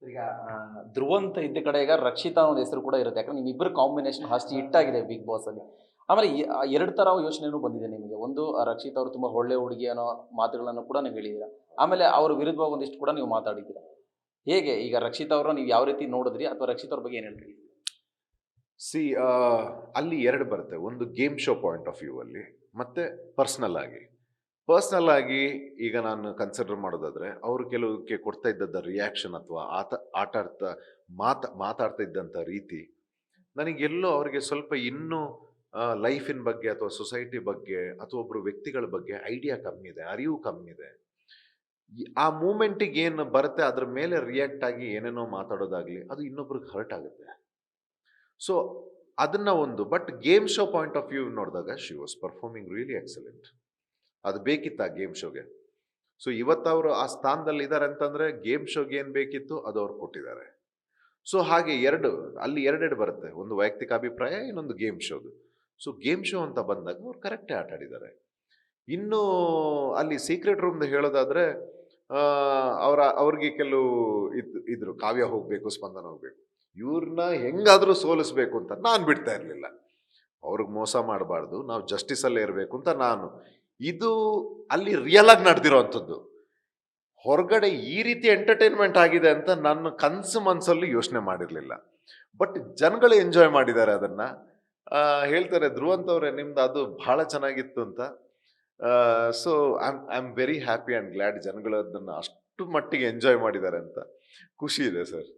ಈಗ ಧ್ರುವ ಅಂತ ಇದ್ದ ಕಡೆ ಈಗ ರಕ್ಷಿತಾ ಒಂದು ಹೆಸರು ಕೂಡ ಇರುತ್ತೆ. ಯಾಕಂದ್ರೆ ನಿಮ್ಮಿಬ್ಬರ ಕಾಂಬಿನೇಷನ್ ಅಷ್ಟು ಹಿಟ್ ಆಗಿದೆ ಬಿಗ್ ಬಾಸ್ ಅಲ್ಲಿ. ಆಮೇಲೆ ಎರಡು ತರ ಯೋಚನೆನೂ ಬಂದಿದೆ ನಿಮಗೆ. ಒಂದು ರಕ್ಷಿತಾ ಅವರು ತುಂಬಾ ಒಳ್ಳೆ ಹುಡುಗಿ ಅನ್ನೋ ಮಾತುಗಳನ್ನು ಕೂಡ ನೀವು ಹೇಳಿದ್ದೀರಾ. ಆಮೇಲೆ ಅವ್ರ ವಿರುದ್ಧವಾಗಿ ಒಂದಿಷ್ಟು ಕೂಡ ನೀವು ಮಾತಾಡಿದ್ದೀರಾ. ಹೇಗೆ ಈಗ ರಕ್ಷಿತಾ ಅವ್ರನ್ನ ನೀವು ಯಾವ ರೀತಿ ನೋಡಿದ್ರಿ ಅಥವಾ ರಕ್ಷಿತಾ ಅವ್ರ ಬಗ್ಗೆ ಏನು ಹೇಳ್ತೀರಿ? ಸಿ ಅಲ್ಲಿ ಎರಡು ಬರುತ್ತೆ. ಒಂದು game show point of view ಅಲ್ಲಿ, ಮತ್ತೆ ಪರ್ಸ್ನಲ್ ಆಗಿ. ಪರ್ಸ್ನಲ್ ಆಗಿ ಈಗ ನಾನು ಕನ್ಸಿಡರ್ ಮಾಡೋದಾದ್ರೆ ಅವರು ಕೆಲವಕ್ಕೆ ಕೊಡ್ತಾ ಇದ್ದದ್ದ ರಿಯಾಕ್ಷನ್ ಅಥವಾ ಮಾತಾಡ್ತಾ ಇದ್ದಂಥ ರೀತಿ ನನಗೆಲ್ಲೋ ಅವರಿಗೆ ಸ್ವಲ್ಪ ಇನ್ನೂ ಲೈಫಿನ ಬಗ್ಗೆ ಅಥವಾ ಸೊಸೈಟಿ ಬಗ್ಗೆ ಅಥವಾ ಒಬ್ರು ವ್ಯಕ್ತಿಗಳ ಬಗ್ಗೆ ಐಡಿಯಾ ಕಮ್ಮಿ ಇದೆ, ಅರಿವು ಕಮ್ಮಿ ಇದೆ. ಆ ಮೂಮೆಂಟಿಗೆ ಏನು ಬರುತ್ತೆ ಅದ್ರ ಮೇಲೆ ರಿಯಾಕ್ಟ್ ಆಗಿ ಏನೇನೋ ಮಾತಾಡೋದಾಗ್ಲಿ ಅದು ಇನ್ನೊಬ್ರಿಗೆ ಹರ್ಟ್ ಆಗುತ್ತೆ. ಸೊ ಅದನ್ನ ಒಂದು but game show point of view ನೋಡಿದಾಗ she was performing really excellent. ಅದು ಬೇಕಿತ್ತ ಗೇಮ್ ಶೋಗೆ. ಸೊ ಇವತ್ತು ಅವರು ಆ ಸ್ಥಾನದಲ್ಲಿ ಇದ್ದಾರೆ ಅಂತಂದ್ರೆ ಗೇಮ್ ಶೋಗೆ ಏನು ಬೇಕಿತ್ತು ಅದು ಅವ್ರು ಕೊಟ್ಟಿದ್ದಾರೆ. ಸೊ ಹಾಗೆ ಅಲ್ಲಿ ಎರಡೆರಡು ಬರುತ್ತೆ. ಒಂದು ವೈಯಕ್ತಿಕ ಅಭಿಪ್ರಾಯ, ಇನ್ನೊಂದು ಗೇಮ್ ಶೋದು. ಸೊ ಗೇಮ್ ಶೋ ಅಂತ ಬಂದಾಗ ಅವ್ರು ಕರೆಕ್ಟೇ ಆಟ ಆಡಿದ್ದಾರೆ. ಇನ್ನು ಅಲ್ಲಿ ಸೀಕ್ರೆಟ್ ರೂಮ್ ಹೇಳೋದಾದ್ರೆ ಅವ್ರಿಗೆ ಕೆಲವು ಇದ್ರು ಕಾವ್ಯ ಹೋಗ್ಬೇಕು, ಸ್ಪಂದನ ಹೋಗ್ಬೇಕು, ಇವ್ರನ್ನ ಹೆಂಗಾದ್ರೂ ಸೋಲಿಸ್ಬೇಕು ಅಂತ ನಾನು ಬಿಡ್ತಾ ಇರ್ಲಿಲ್ಲ. ಅವ್ರಿಗೆ ಮೋಸ ಮಾಡಬಾರ್ದು, ನಾವು ಜಸ್ಟಿಸ್ ಅಲ್ಲೇ ಇರಬೇಕು ಅಂತ ನಾನು. ಇದು ಅಲ್ಲಿ ರಿಯಲ್ ಆಗಿ ನಡೆದಿರೋವಂಥದ್ದು. ಹೊರಗಡೆ ಈ ರೀತಿ ಎಂಟರ್ಟೈನ್ಮೆಂಟ್ ಆಗಿದೆ ಅಂತ ನನ್ನ ಕನಸು ಮನಸ್ಸಲ್ಲೂ ಯೋಚನೆ ಮಾಡಿರ್ಲಿಲ್ಲ. ಬಟ್ ಜನಗಳು ಎಂಜಾಯ್ ಮಾಡಿದ್ದಾರೆ ಅದನ್ನ. ಹೇಳ್ತಾರೆ ಧ್ರುವಂತವ್ರೆ ನಿಮ್ದು ಅದು ಬಹಳ ಚೆನ್ನಾಗಿತ್ತು ಅಂತ. So I am very happy and glad ಜನಗಳು ಅದನ್ನು ಅಷ್ಟು ಮಟ್ಟಿಗೆ ಎಂಜಾಯ್ ಮಾಡಿದ್ದಾರೆ ಅಂತ ಖುಷಿ ಇದೆ ಸರ್.